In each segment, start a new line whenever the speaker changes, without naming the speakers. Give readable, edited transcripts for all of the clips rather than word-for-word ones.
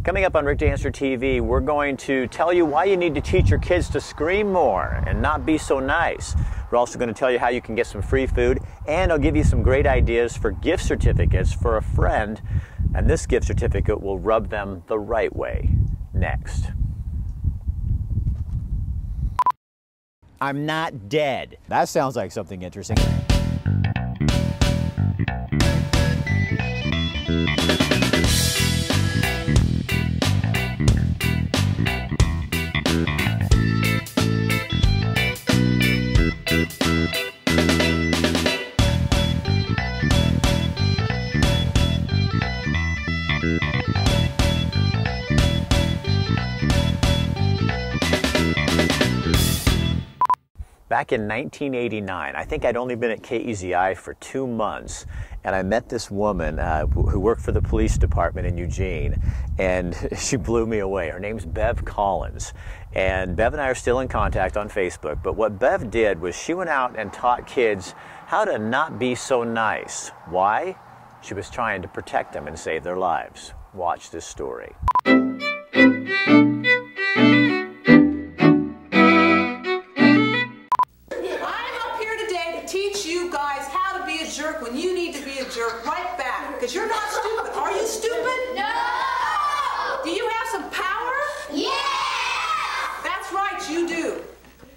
Coming up on Rick Dancer TV, we're going to tell you why you need to teach your kids to scream more and not be so nice. We're also going to tell you how you can get some free food, and I'll give you some great ideas for gift certificates for a friend, and this gift certificate will rub them the right way. Next. I'm not dead. That sounds like something interesting. Back in 1989, I think I'd only been at KEZI for 2 months, and I met this woman who worked for the police department in Eugene, and she blew me away. Her name's Bev Collins, and Bev and I are still in contact on Facebook, but what Bev did was she went out and taught kids how to not be so nice. Why? She was trying to protect them and save their lives. Watch this story.
When you need to be a jerk right back, because you're not stupid. Are you stupid?
No!
Do you have some power?
Yeah!
That's right, you do.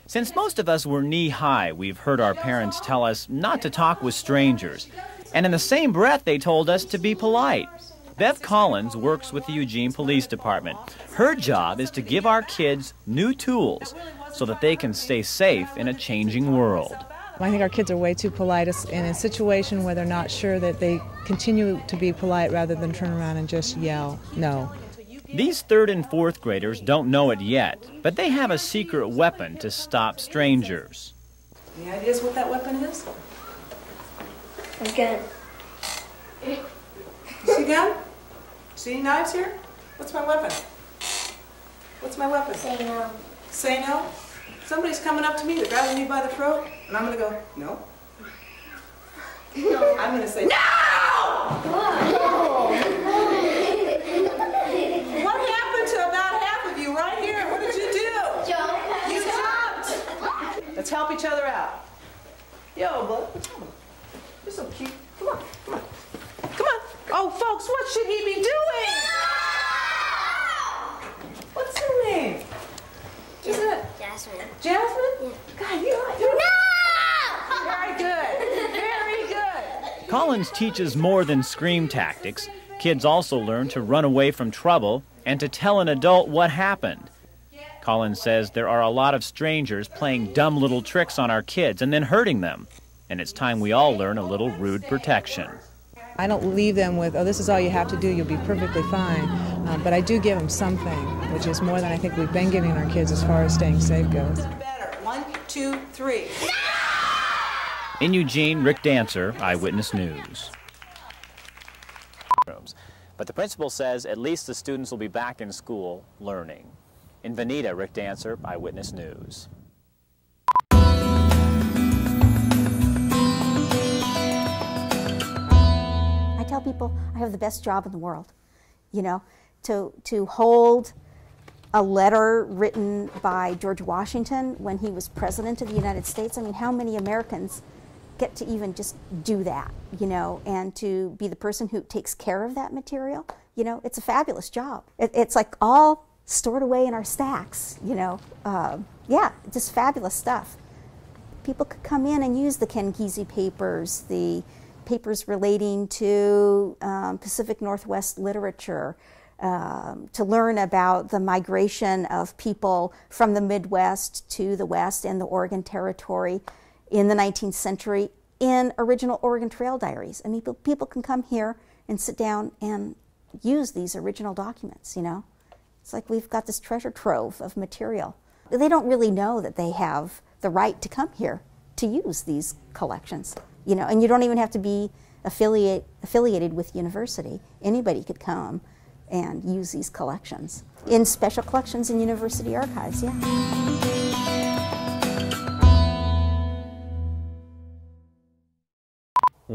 Since most of us were knee-high, we've heard our parents tell us not to talk with strangers. And in the same breath, they told us to be polite. Bev Collins works with the Eugene Police Department. Her job is to give our kids new tools so that they can stay safe in a changing world.
I think our kids are way too polite in a situation where they're not sure that they continue to be polite rather than turn around and just yell no.
These 3rd and 4th graders don't know it yet, but they have a secret weapon to stop strangers.
Any ideas what that weapon is?
A gun.
See a gun? See any knives here? What's my weapon? What's my weapon?
Say no.
Say no? Somebody's coming up to me, they're grabbing me by the throat, and I'm going to go, no.
No.
I'm going to say, no! What happened to about half of you right here? What did you do?
Jump.
You jumped. Let's help each other out. Yo, bud. You're so cute. Come on, come on. Come on. Oh, folks, what should he be doing?
No!
What's her name? Is it
Jasmine.
Jasmine?
Yeah.
God, you're
No!
very good. Very good.
Collins teaches more than scream tactics. Kids also learn to run away from trouble and to tell an adult what happened. Collins says there are a lot of strangers playing dumb little tricks on our kids and then hurting them. And it's time we all learn a little rude protection.
I don't leave them with, oh, this is all you have to do, you'll be perfectly fine. But I do give them something, which is more than I think we've been giving our kids as far as staying safe goes.
Better. 1, 2, 3.
In Eugene, Rick Dancer, Eyewitness News.
But the principal says at least the students will be back in school learning. In Veneta, Rick Dancer, Eyewitness News.
I tell people I have the best job in the world, you know, to hold a letter written by George Washington when he was president of the United States. I mean, how many Americans get to even just do that, you know, and to be the person who takes care of that material? You know, it's a fabulous job. It's like all stored away in our stacks, you know. Yeah, just fabulous stuff. People could come in and use the Ken Kesey papers, the papers relating to Pacific Northwest literature, to learn about the migration of people from the Midwest to the West and the Oregon Territory in the 19th century in original Oregon Trail diaries. I mean, people can come here and sit down and use these original documents, you know. It's like we've got this treasure trove of material. They don't really know that they have the right to come here to use these collections, you know, and you don't even have to be affiliated with the university. Anybody could come and use these collections in special collections in university archives, yeah.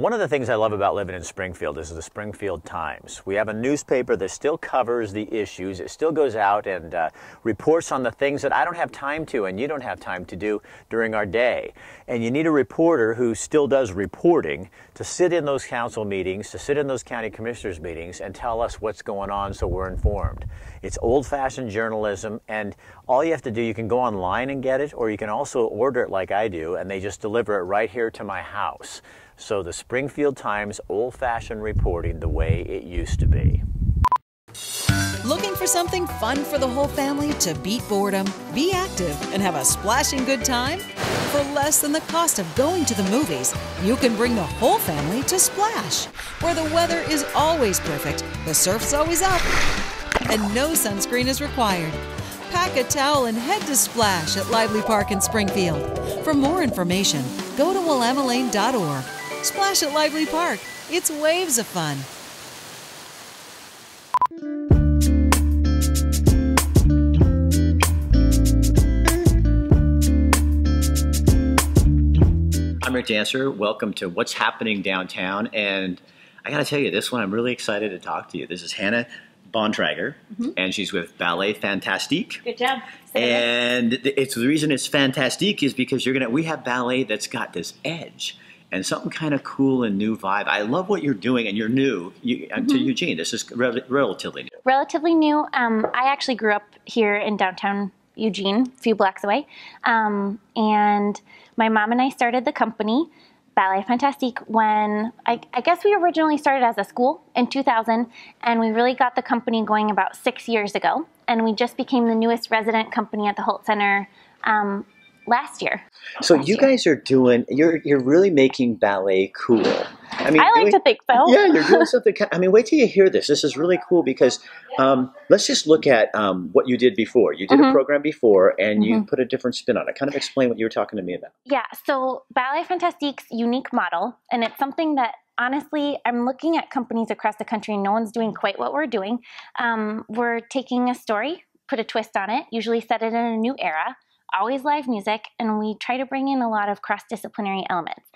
One of the things I love about living in Springfield is the Springfield Times. We have a newspaper that still covers the issues. It still goes out and reports on the things that I don't have time to and you don't have time to do during our day. And you need a reporter who still does reporting to sit in those council meetings, to sit in those county commissioners meetings and tell us what's going on so we're informed. It's old-fashioned journalism, and all you have to do, you can go online and get it, or you can also order it like I do, and they just deliver it right here to my house. So the Springfield Times, old-fashioned reporting the way it used to be.
Looking for something fun for the whole family to beat boredom, be active, and have a splashing good time? For less than the cost of going to the movies, you can bring the whole family to Splash, where the weather is always perfect, the surf's always up, and no sunscreen is required. Pack a towel and head to Splash at Lively Park in Springfield. For more information, go to willamalane.org. Splash at Lively Park. It's waves of fun.
I'm Rick Dancer. Welcome to What's Happening Downtown. And I got to tell you, this one, I'm really excited to talk to you. This is Hannah Bontrager, and she's with Ballet Fantastique.
Good job.
And it's the reason it's fantastique is because we have ballet that's got this edge and something kind of cool and new vibe. I love what you're doing, and you're new to Eugene. This is relatively new.
Relatively new. I actually grew up here in downtown Eugene, a few blocks away. And my mom and I started the company, Ballet Fantastique, when I guess we originally started as a school in 2000, and we really got the company going about 6 years ago. And we just became the newest resident company at the Holt Center last year.
So you guys are doing, you're really making ballet cool. I mean,
I like to think so.
Yeah, you're doing something. I mean, wait till you hear this. This is really cool because let's just look at what you did before. You did a program before, and you put a different spin on it. Kind of explain what you were talking to me about.
Yeah, so Ballet Fantastique's unique model, and it's something that honestly, I'm looking at companies across the country, and no one's doing quite what we're doing. We're taking a story, put a twist on it, usually set it in a new era, always live music, and we try to bring in a lot of cross-disciplinary elements.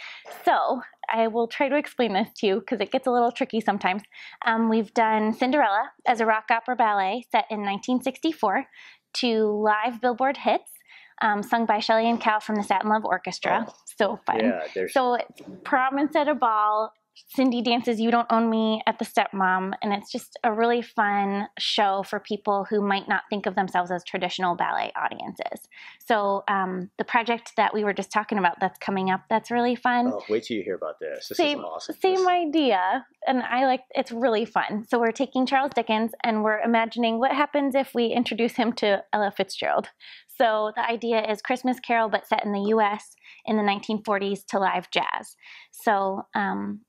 So I will try to explain this to you because it gets a little tricky sometimes. We've done Cinderella as a rock opera ballet set in 1964 to live Billboard hits, sung by Shelley and Cal from the Satin Love Orchestra. So fun.
Yeah,
so Prom Instead of Ball, Cindy dances You Don't Own Me at the Stepmom, and it's just a really fun show for people who might not think of themselves as traditional ballet audiences. So the project that we were just talking about that's coming up, that's really fun.
Oh, wait till you hear about this. This
is
awesome.
Same idea, and it's really fun. So we're taking Charles Dickens, and we're imagining what happens if we introduce him to Ella Fitzgerald. So the idea is Christmas Carol, but set in the U.S. in the 1940s to live jazz. So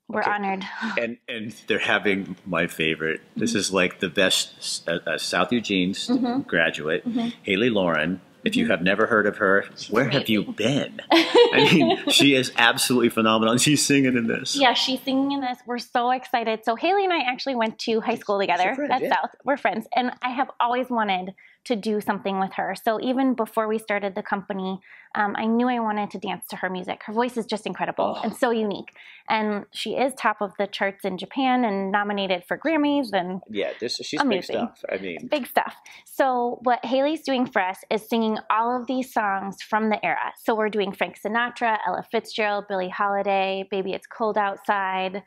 we're honored.
And they're having my favorite. This is like the best South Eugene's graduate, Haley Lauren. If you have never heard of her, where have you been? I mean, she is absolutely phenomenal. And she's singing in this.
Yeah, she's singing in this. We're so excited. So Haley and I actually went to high school together at South. We're friends. And I have always wanted to do something with her. So even before we started the company, I knew I wanted to dance to her music. Her voice is just incredible and so unique. And she is top of the charts in Japan and nominated for Grammys. And
yeah, she's
amazing.
Big stuff. I mean,
big stuff. So what Haley's doing for us is singing all of these songs from the era. So we're doing Frank Sinatra, Ella Fitzgerald, Billie Holiday, Baby It's Cold Outside.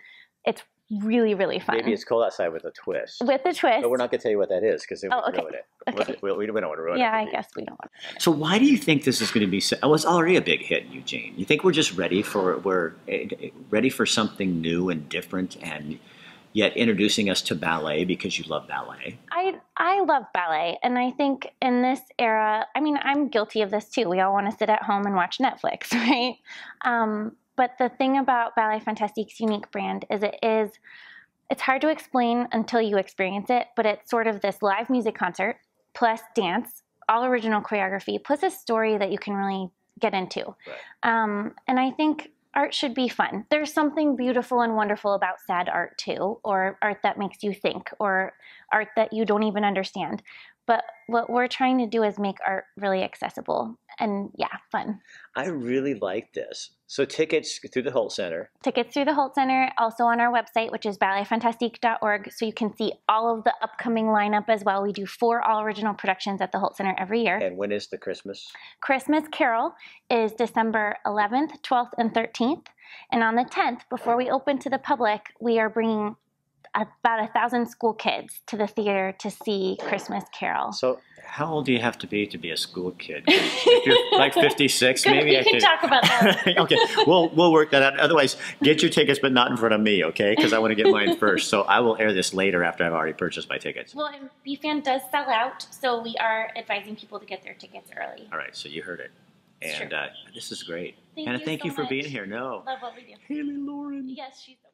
It's really, really fun.
Maybe It's Cold Outside with a twist.
With a twist.
But we're not going to tell you what that is because it would ruin it.
Okay.
We don't want to ruin it.
Yeah, I guess we don't want to ruin it.
So why do you think this is going to be well, it's already a big hit, Eugene. You think we're just ready for something new and different, and yet introducing us to ballet because you love ballet?
I love ballet, and I think in this era, I mean, I'm guilty of this too. We all want to sit at home and watch Netflix, right? But the thing about Ballet Fantastique's unique brand is it's hard to explain until you experience it, but it's sort of this live music concert plus dance, all original choreography, plus a story that you can really get into. Right. And I think art should be fun. There's something beautiful and wonderful about sad art too, or art that makes you think, or art that you don't even understand. But what we're trying to do is make art really accessible and, yeah, fun.
I really like this. So tickets through the Holt Center.
Tickets through the Holt Center, also on our website, which is balletfantastique.org, so you can see all of the upcoming lineup as well. We do 4 all-original productions at the Holt Center every year.
And when is the Christmas?
Christmas Carol is December 11th, 12th, and 13th. And on the 10th, before we open to the public, we are bringing about 1,000 school kids to the theater to see Christmas Carol.
So how old do you have to be a school kid? If you're like 56, maybe
we can talk about that.
Okay, we'll work that out. Otherwise, get your tickets, but not in front of me, okay? Because I want to get mine first. So I will air this later after I've already purchased my tickets.
Well, and BFAN does sell out, so we are advising people to get their tickets early.
All right, so you heard it. And this is great.
Thank
you
so
for
much.
being here. No.
Love what we do.
Haley Lauren.
Yes, she's so good.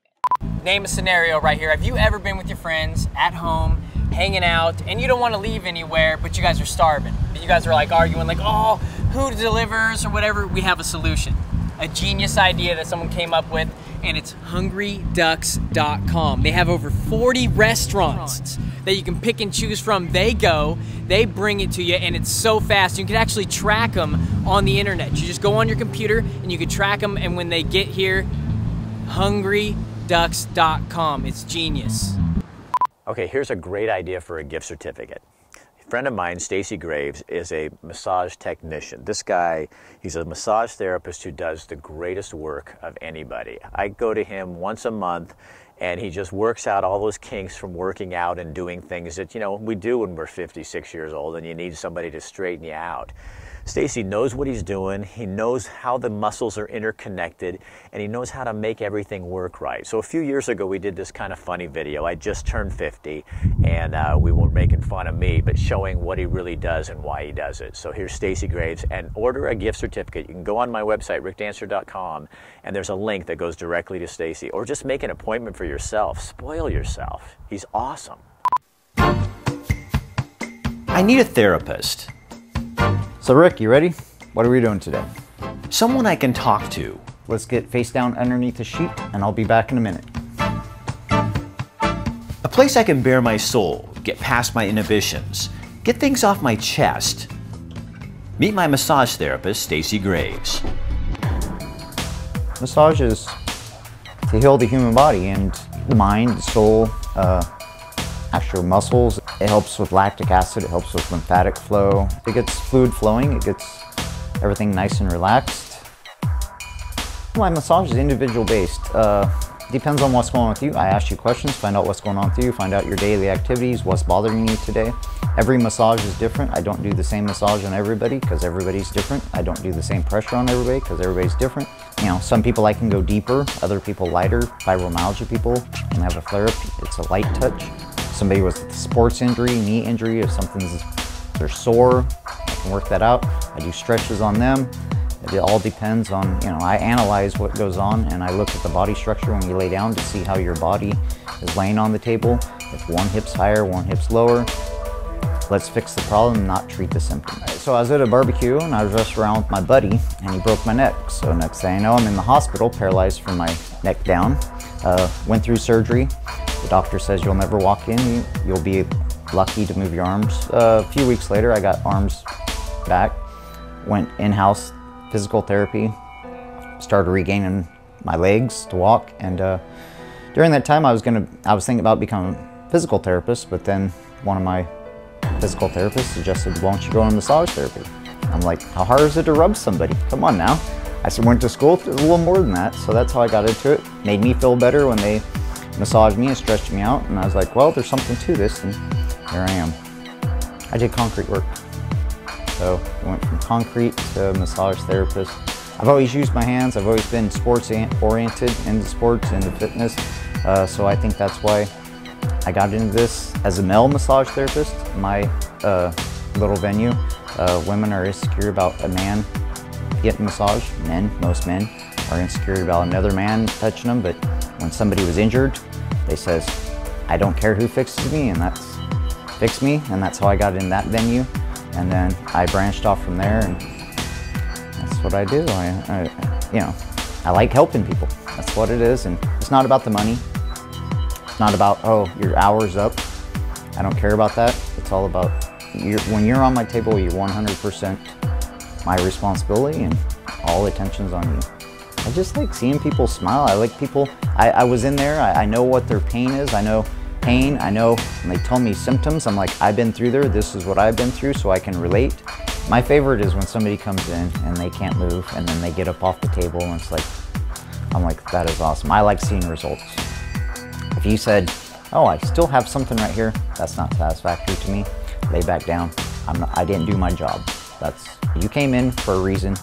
Name a scenario right here. Have you ever been with your friends at home, hanging out, and you don't want to leave anywhere, but you guys are starving? You guys are like arguing like, oh, who delivers or whatever? We have a solution. A genius idea that someone came up with, and it's hungryducks.com. They have over 40 restaurants that you can pick and choose from. They go, they bring it to you, and it's so fast. You can actually track them on the internet. You just go on your computer and you can track them, and when they get here, hungryducks.com. It's genius.
Okay, here's a great idea for a gift certificate. A friend of mine, Stacy Graves, is a massage technician. This guy, he's a massage therapist who does the greatest work of anybody. I go to him once a month, and he just works out all those kinks from working out and doing things that, you know, we do when we're 56 years old and you need somebody to straighten you out. Stacy knows what he's doing, he knows how the muscles are interconnected, and he knows how to make everything work right. So a few years ago we did this kind of funny video. I just turned 50, and we were making fun of me, but showing what he really does and why he does it. So here's Stacy Graves, and order a gift certificate. You can go on my website, rickdancer.com, and there's a link that goes directly to Stacy, or just make an appointment for yourself. Spoil yourself. He's awesome. I need a therapist.
So Rick, you ready? What are we doing today?
Someone I can talk to.
Let's get face down underneath the sheet, and I'll be back in a minute.
A place I can bare my soul, get past my inhibitions, get things off my chest. Meet my massage therapist, Stacy Graves.
Massage is to heal the human body and the mind, the soul, actual muscles. It helps with lactic acid, it helps with lymphatic flow. It gets fluid flowing, it gets everything nice and relaxed. My massage is individual based. Depends on what's going on with you. I ask you questions, find out what's going on with you, find out your daily activities, what's bothering you today. Every massage is different. I don't do the same massage on everybody because everybody's different. I don't do the same pressure on everybody because everybody's different. You know, some people I can go deeper, other people lighter. Fibromyalgia people can have a flare-up. It's a light touch. Somebody with a sports injury, knee injury, if they're sore, I can work that out. I do stretches on them. It all depends on, you know, I analyze what goes on and I look at the body structure when you lay down to see how your body is laying on the table. If one hip's higher, one hip's lower, let's fix the problem, not treat the symptom. So I was at a barbecue and I was just around with my buddy and he broke my neck. So next thing I know, I'm in the hospital, paralyzed from my neck down. Went through surgery. The doctor says you'll never walk in, you'll be lucky to move your arms. A few weeks later, I got arms back, went in-house physical therapy, started regaining my legs to walk, and during that time I was thinking about becoming a physical therapist, but then one of my physical therapists suggested, why don't you go on massage therapy? I'm like, how hard is it to rub somebody? Come on now. I went to school, a little more than that, so that's how I got into it. Made me feel better when they massaged me and stretched me out, and I was like, well, there's something to this, and here I am. I did concrete work. So I went from concrete to massage therapist. I've always used my hands. I've always been sports oriented, into sports, into fitness. So I think that's why I got into this. As a male massage therapist, my little venue, women are insecure about a man getting massage. Most men are insecure about another man touching them, but when somebody was injured, they says, I don't care who fixes me, and that's fix me, and that's how I got in that venue. And then I branched off from there, and that's what I do. You know, I like helping people. That's what it is, and it's not about the money. It's not about, oh, your hour's up. I don't care about that. It's all about, when you're on my table, you're 100% my responsibility and all attention's on you. I just like seeing people smile. I like people, I was in there, I know what their pain is. I know pain, I know when they tell me symptoms, I'm like, I've been through there, this is what I've been through, so I can relate. My favorite is when somebody comes in and they can't move and then they get up off the table and it's like, I'm like, that is awesome. I like seeing results. If you said, oh, I still have something right here, that's not satisfactory to me, lay back down. I didn't do my job. You came in for a reason,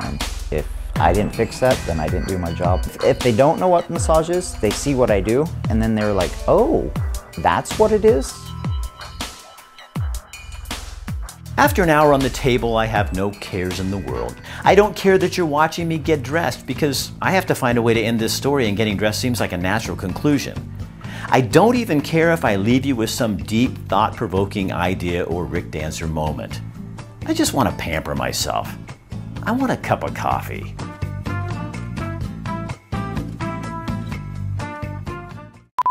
and if I didn't fix that, then I didn't do my job. If they don't know what massage is, they see what I do, and then they're like, oh, that's what it is?
After an hour on the table, I have no cares in the world. I don't care that you're watching me get dressed because I have to find a way to end this story, and getting dressed seems like a natural conclusion. I don't even care if I leave you with some deep, thought-provoking idea or Rick Dancer moment. I just want to pamper myself. I want a cup of coffee.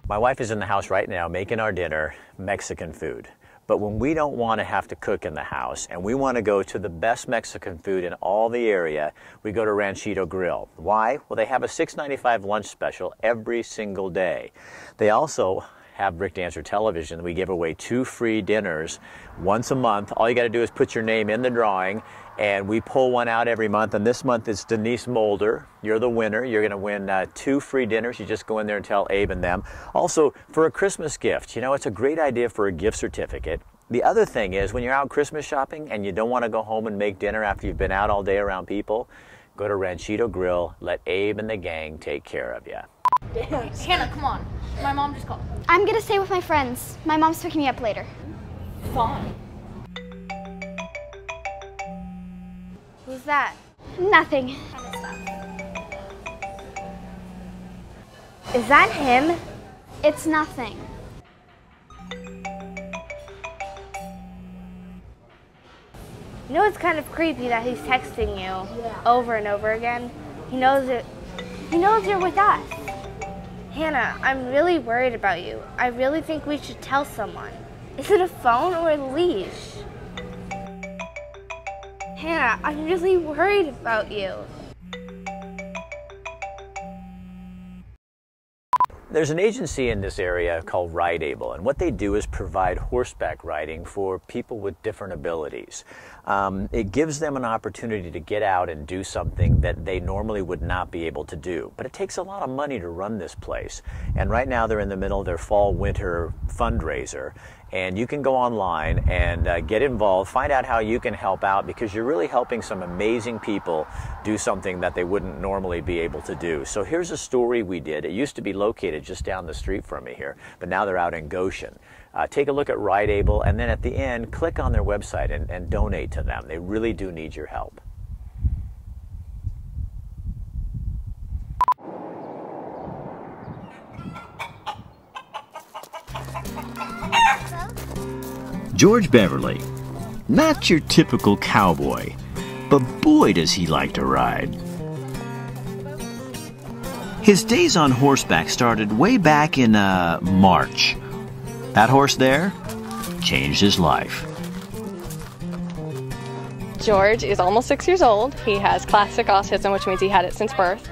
My wife is in the house right now making our dinner, Mexican food. But when we don't want to have to cook in the house and we want to go to the best Mexican food in all the area, we go to Ranchito Grill. Why? Well, they have a $6.95 lunch special every single day. They also have Rick Dancer Television. We give away 2 free dinners once a month. All you got to do is put your name in the drawing, and we pull one out every month. And this month it's Denise Mulder. You're the winner. You're going to win 2 free dinners. You just go in there and tell Abe and them. Also, for a Christmas gift, you know, it's a great idea for a gift certificate. The other thing is, when you're out Christmas shopping and you don't want to go home and make dinner after you've been out all day around people, go to Ranchito Grill. Let Abe and the gang take care of you.
Hannah, come on. My mom just called.
I'm gonna stay with my friends. My mom's picking me up later.
Fine.
Who's that? Nothing. Is that him? It's nothing.
You know, it's kind of creepy that he's texting you over and over again. He knows it. He knows you're with us. Hannah, I'm really worried about you. I really think we should tell someone. Is it a phone or a leash? Hannah, I'm really worried about you.
There's an agency in this area called Rideable, and what they do is provide horseback riding for people with different abilities. It gives them an opportunity to get out and do something that they normally would not be able to do. But it takes a lot of money to run this place. And right now they're in the middle of their fall-winter fundraiser. And you can go online and get involved, find out how you can help out, because you're really helping some amazing people do something that they wouldn't normally be able to do. So here's a story we did. It used to be located just down the street from me here, but now they're out in Goshen. Take a look at Rideable, and then at the end, click on their website and donate to them. They really do need your help.
George Beverly, not your typical cowboy, but boy does he like to ride. His days on horseback started way back in March. That horse there changed his life.
George is almost 6 years old. He has classic autism, which means he had it since birth.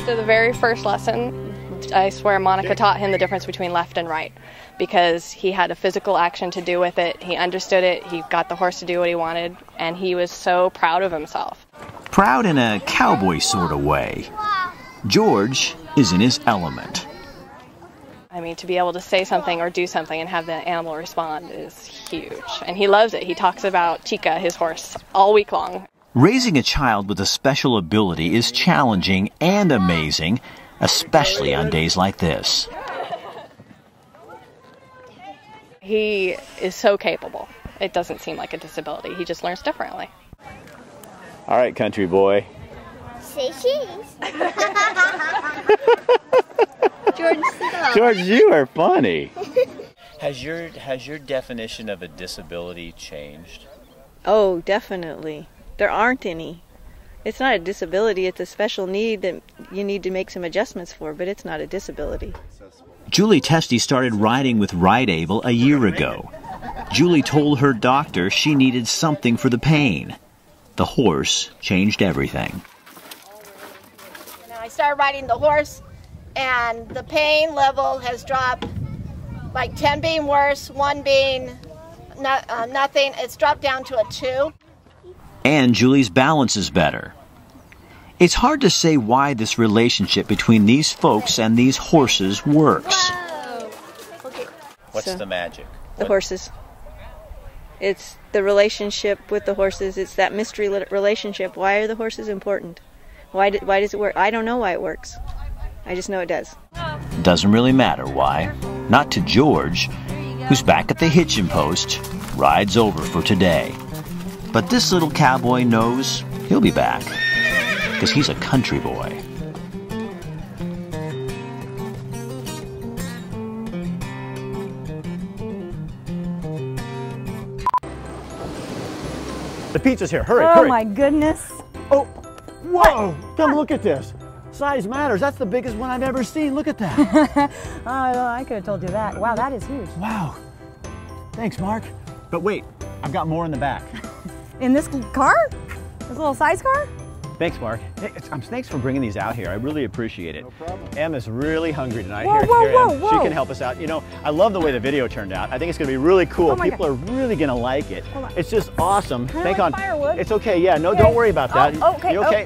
So the very first lesson, I swear Monica taught him the difference between left and right, because he had a physical action to do with it. He understood it. He got the horse to do what he wanted, and he was so proud of himself.
Proud in a cowboy sort of way. George is in his element.
I mean, to be able to say something or do something and have the animal respond is huge. And he loves it. He talks about Chica, his horse, all week long.
Raising a child with a special ability is challenging and amazing, especially on days like this.
He is so capable. It doesn't seem like a disability. He just learns differently.
All right, country boy.
Say cheese.
George, you are funny.
Has your definition of a disability changed?
Oh, definitely. There aren't any. It's not a disability, it's a special need that you need to make some adjustments for, but it's not a disability.
Julie Testy started riding with Ride Able a year ago. Julie told her doctor she needed something for the pain. The horse changed everything.
I started riding the horse, and the pain level has dropped, like 10 being worse, 1 being nothing. It's dropped down to a 2.
And Julie's balance is better. It's hard to say why this relationship between these folks and these horses works.
What's the magic?
The horses. It's the relationship with the horses. It's that mystery relationship. Why are the horses important? Why does it work? I don't know why it works. I just know it does.
Doesn't really matter why. Not to George, who's back at the hitching post. Ride's over for today. But this little cowboy knows he'll be back, because he's a country boy.
The pizza's here. Hurry,
oh
hurry.
Oh my goodness.
Oh, whoa. Come look at this. Size matters. That's the biggest one I've ever seen. Look at that.
Oh, I could have told you that. Wow, that is huge.
Wow. Thanks, Mark. But wait, I've got more in the back.
In this car? This little size car?
Thanks, Mark. Hey, thanks for bringing these out here. I really appreciate it. No problem. Em is really hungry tonight.
Whoa,
Em. She can help us out. You know, I love the way the video turned out. I think it's going to be really cool. People are really going to like it. It's just awesome.
Think on firewood.
It's okay. Yeah, no, don't worry about that.
Oh, okay.
You okay?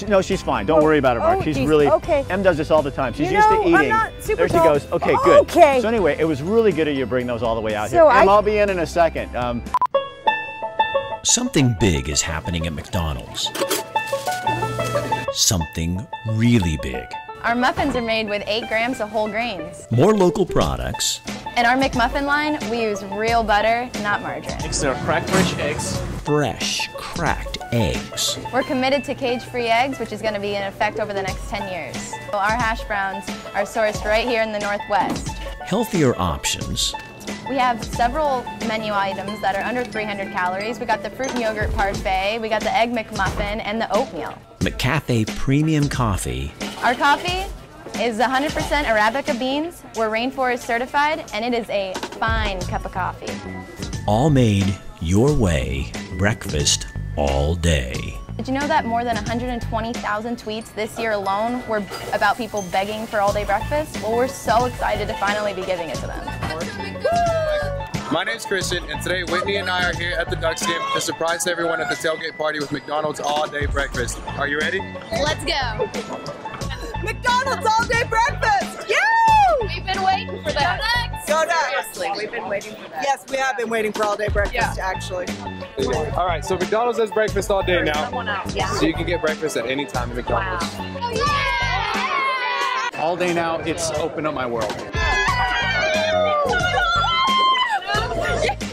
No, she's fine. Don't worry about her, Mark. She's really.
Okay.
Em does this all the time. She's used to eating.
I'm not super
there she goes. Okay, good.
Okay.
So anyway, it was really good of you to bring those all the way out here. Em, I'll be in a second.
Something big is happening at McDonald's. Something really big.
Our muffins are made with 8 grams of whole grains.
More local products.
In our McMuffin line, we use real butter, not margarine.
They're cracked fresh eggs.
Fresh, cracked eggs.
We're committed to cage-free eggs, which is going to be in effect over the next 10 years. So our hash browns are sourced right here in the Northwest.
Healthier options.
We have several menu items that are under 300 calories. We got the fruit and yogurt parfait, we got the egg McMuffin, and the oatmeal.
McCafe Premium Coffee.
Our coffee is 100% Arabica beans. We're rainforest certified, and it is a fine cup of coffee.
All made your way, breakfast all day.
Did you know that more than 120,000 tweets this year alone were about people begging for all-day breakfast? Well, we're so excited to finally be giving it to them.
My name's Christian, and today Whitney and I are here at the Ducks game to surprise everyone at the tailgate party with McDonald's all-day breakfast. Are you ready?
Let's go.
McDonald's all-day breakfast! Yay!
We've been waiting for that.
Go Ducks! We've been waiting for that. Yes, we have been waiting for all-day breakfast, actually.
All right, so McDonald's has breakfast all day now.
Yeah.
So you can get breakfast at any time at McDonald's.
Wow.
All day now, it's opened up my world.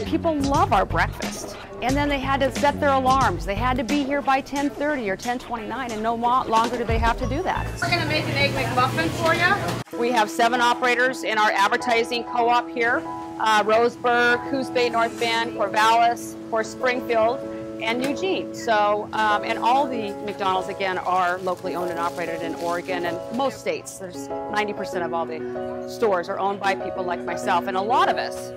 People love our breakfast. And then they had to set their alarms. They had to be here by 10:30 or 10:29, and no longer do they have to do that.
We're going to make an egg McMuffin for you.
We have 7 operators in our advertising co-op here. Roseburg, Coos Bay, North Bend, Corvallis, of course Springfield, and Eugene. So, and all the McDonald's, again, are locally owned and operated in Oregon and most states. There's 90% of all the stores are owned by people like myself, and a lot of us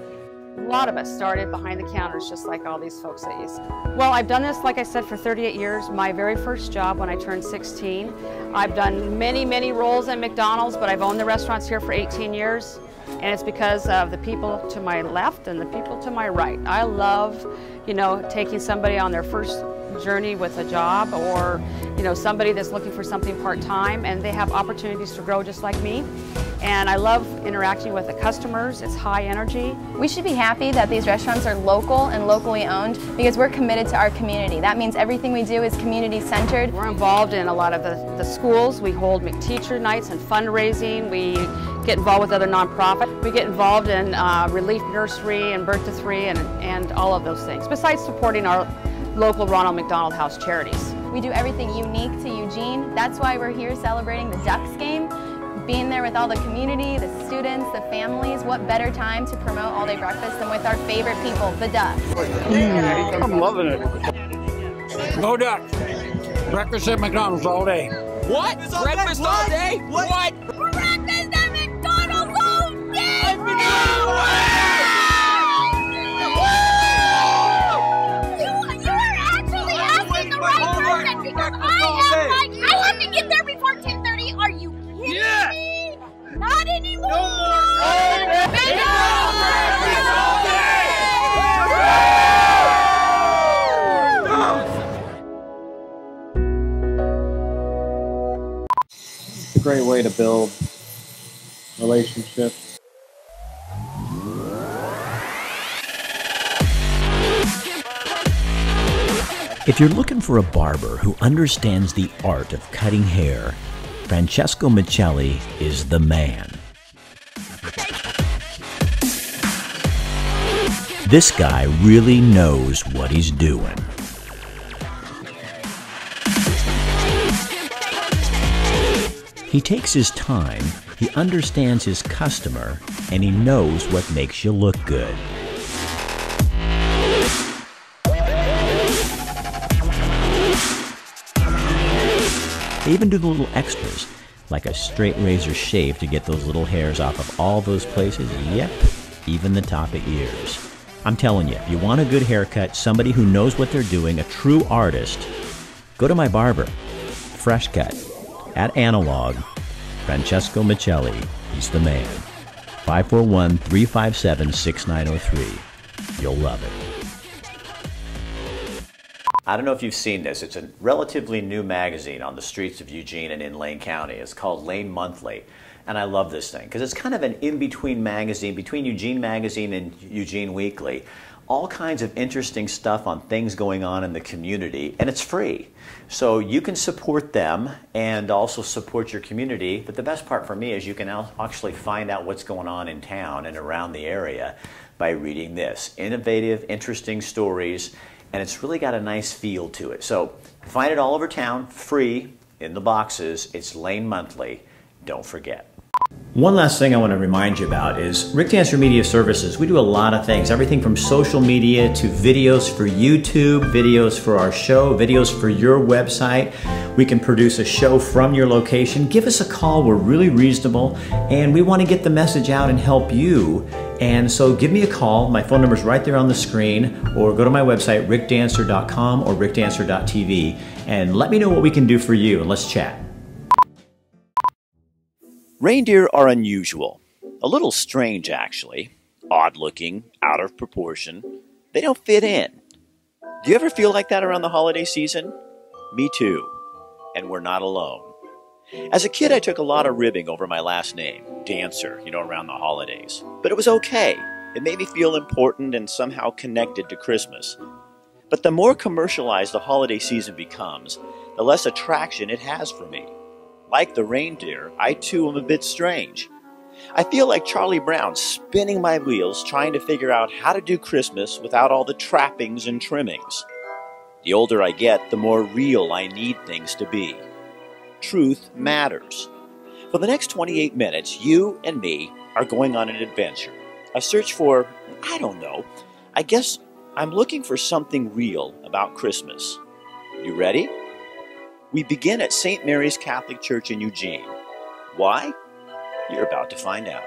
started behind the counters just like all these folks that you see. Well, I've done this, like I said, for 38 years. My very first job when I turned 16. I've done many, many roles at McDonald's, but I've owned the restaurants here for 18 years. And it's because of the people to my left and the people to my right. I love, you know, taking somebody on their first journey with a job, or, you know, somebody that's looking for something part-time and they have opportunities to grow just like me. And I love interacting with the customers. It's high energy.
We should be happy that these restaurants are local and locally owned because we're committed to our community. That means everything we do is community-centered.
We're involved in a lot of the schools. We hold McTeacher nights and fundraising. We get involved with other nonprofits. We get involved in Relief Nursery and Birth to 3 and all of those things, besides supporting our local Ronald McDonald House charities.
We do everything unique to Eugene. That's why we're here celebrating the Ducks game. Being there with all the community, the students, the families, what better time to promote all-day breakfast than with our favorite people, the Ducks.
I'm loving it.
Go Ducks. Breakfast at McDonald's all day.
What? Breakfast all day? What?
Breakfast at McDonald's all
way to build relationships.
If you're looking for a barber who understands the art of cutting hair, Francesco Michelli is the man. This guy really knows what he's doing. He takes his time, he understands his customer, and he knows what makes you look good. They even do the little extras, like a straight razor shave to get those little hairs off of all those places. Yep, even the top of ears. I'm telling you, if you want a good haircut, somebody who knows what they're doing, a true artist, go to my barber, Fresh Cut, at Analog, Francesco Michelli. He's the man. 541-357-6903. You'll love it.
I don't know if you've seen this. It's a relatively new magazine on the streets of Eugene and in Lane County. It's called Lane Monthly. And I love this thing because it's kind of an in-between magazine between Eugene Magazine and Eugene Weekly. All kinds of interesting stuff on things going on in the community, and it's free. So you can support them and also support your community, but the best part for me is you can actually find out what's going on in town and around the area by reading this. Innovative, interesting stories, and it's really got a nice feel to it. So find it all over town, free, in the boxes. It's Lane Monthly. Don't forget.
One last thing I want to remind you about is Rick Dancer Media Services. We do a lot of things, everything from social media to videos for YouTube, videos for our show, videos for your website. We can produce a show from your location. Give us a call. We're really reasonable, and we want to get the message out and help you. And so give me a call. My phone number is right there on the screen, or go to my website, rickdancer.com or rickdancer.tv, and let me know what we can do for you, and let's chat.
Reindeer are unusual, a little strange actually, odd-looking, out of proportion. They don't fit in. Do you ever feel like that around the holiday season? Me too, and we're not alone. As a kid, I took a lot of ribbing over my last name, Dancer, around the holidays. But it was okay. It made me feel important and somehow connected to Christmas. But the more commercialized the holiday season becomes, the less attraction it has for me. Like the reindeer, I too am a bit strange. I feel like Charlie Brown spinning my wheels trying to figure out how to do Christmas without all the trappings and trimmings. The older I get, the more real I need things to be. Truth matters. For the next 28 minutes, you and me are going on an adventure. A search for, I don't know, I guess I'm looking for something real about Christmas. You ready? We begin at St. Mary's Catholic Church in Eugene. Why? You're about to find out.